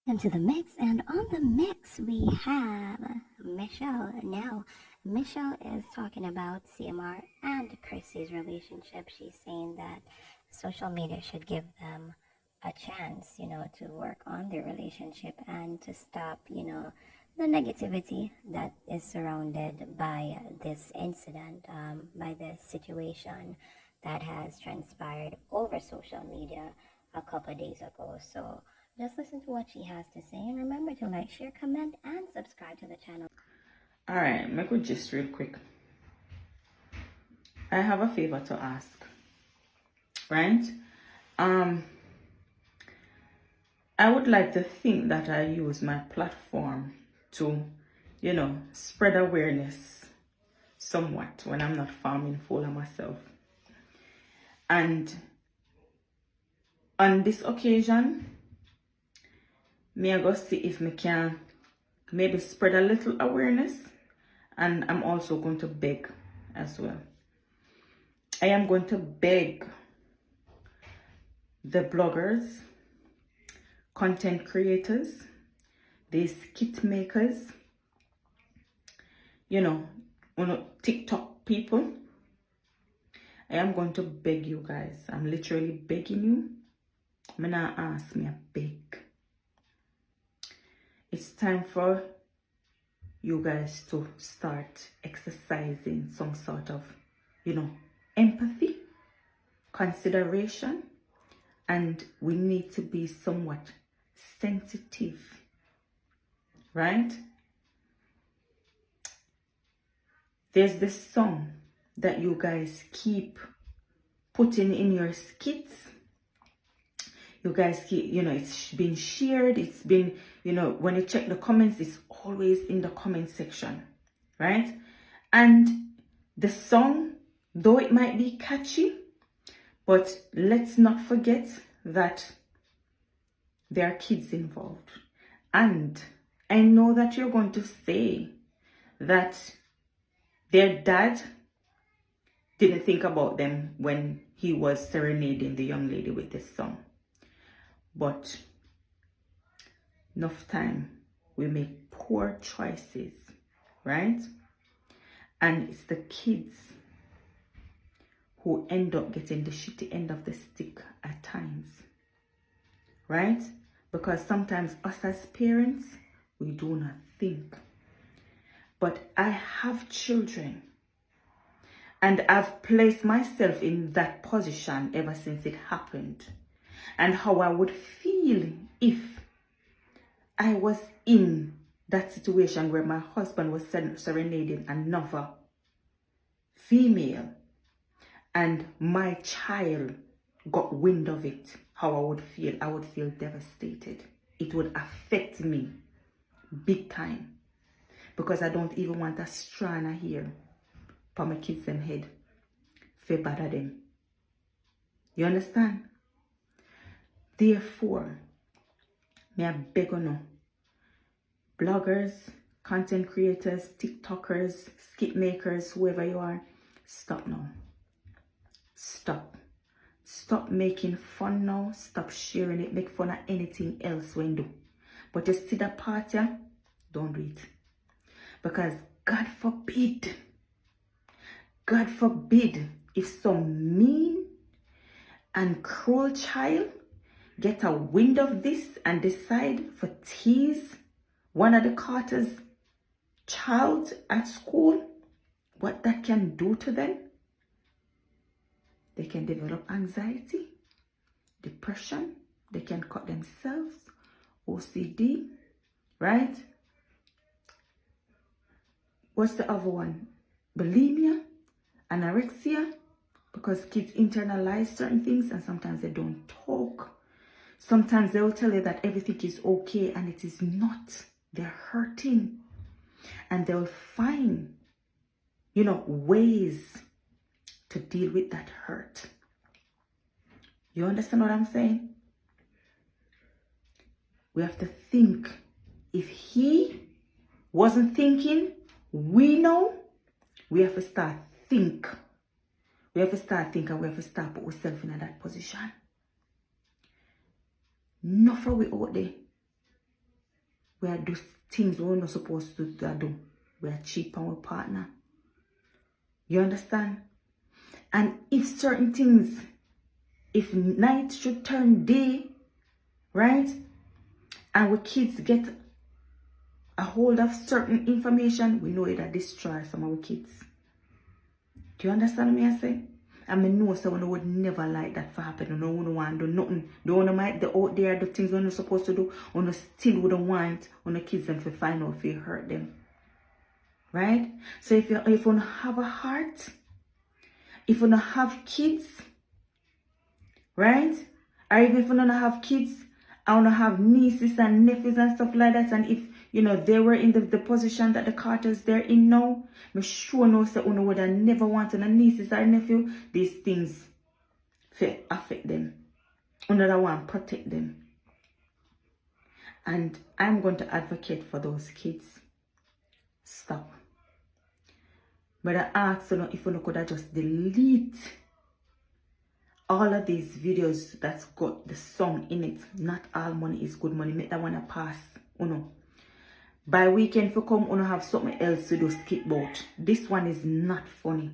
Into the mix, and on the mix we have Michelle. Now, Michelle is talking about CMR and Crissy's relationship. She's saying that social media should give them a chance, to work on their relationship and to stop, the negativity that is surrounded by this incident, by this situation that has transpired over social media a couple of days ago. So just listen to what she has to say, and remember to like, share, comment, and subscribe to the channel. All right, make it just real quick. I have a favor to ask, right? I would like to think that I use my platform to, spread awareness somewhat when I'm not farming full of myself. And on this occasion, me I go see if me can maybe spread a little awareness, and I'm also going to beg as well. I am going to beg the bloggers, content creators, the skit makers, TikTok people. I am going to beg you guys. I'm literally begging you. I'm not ask me, I beg. It's time for you guys to start exercising some sort of, empathy, consideration, and we need to be somewhat sensitive, right? There's this song that you guys keep putting in your skits. You guys keep, it's been shared. It's been, when you check the comments, it's always in the comment section, right? And the song, though it might be catchy, but let's not forget that there are kids involved. And I know that you're going to say that their dad didn't think about them when he was serenading the young lady with this song. But enough time we make poor choices, right? And it's the kids who end up getting the shitty end of the stick at times, right? Because sometimes us as parents, we do not think. But I have children, and I've placed myself in that position ever since it happened, and how I would feel if I was in that situation where my husband was serenading another female and my child got wind of it. How I would feel. I would feel devastated. It would affect me big time, because I don't even want a strand of hair for my kids' them head. Feel bad at them. You understand? Therefore, may I beg you now, bloggers, content creators, TikTokers, skit makers, whoever you are, stop now. Stop. Stop making fun now. Stop sharing it. Make fun of anything else when you do. But you see that part, yeah? Don't do it. Because God forbid if some mean and cruel child get a wind of this and decide for tease one of the Carter's child at school, what that can do to them. They can develop anxiety, depression, they can cut themselves, OCD, right? What's the other one? Bulimia, anorexia, because kids internalize certain things and sometimes they don't talk. Sometimes they'll tell you that everything is okay and it is not. They're hurting. And they'll find, ways to deal with that hurt. You understand what I'm saying? We have to think. If he wasn't thinking, we know. We have to start think. We have to start thinking. We have to start put ourselves in that position. Enough of we out there. We are do things we're not supposed to do. We are cheap on our partner. You understand? And if certain things, if night should turn day, right? And our kids get a hold of certain information, we know it'll destroy some of our kids. Do you understand me I say? And I know someone would never like that for happen. You know, we don't want to do nothing. Don't want to make the out there, the things we're not supposed to do. We still wouldn't want on the kids them to find out if you hurt them. Right? So if you don't have a heart, if you don't have kids, right? Or even if you don't have kids, I want to have nieces and nephews and stuff like that. And if, you know, they were in the position that the Carters they're in now, I'm sure no say uno would have never wanted a nieces or nephew. These things affect them. Another one protect them. And I'm going to advocate for those kids. Stop. But I ask you if you could have just delete all of these videos that's got the song in it. Not all money is good money. Make that one a pass. By weekend for come, have something else to do skip about. This one is not funny.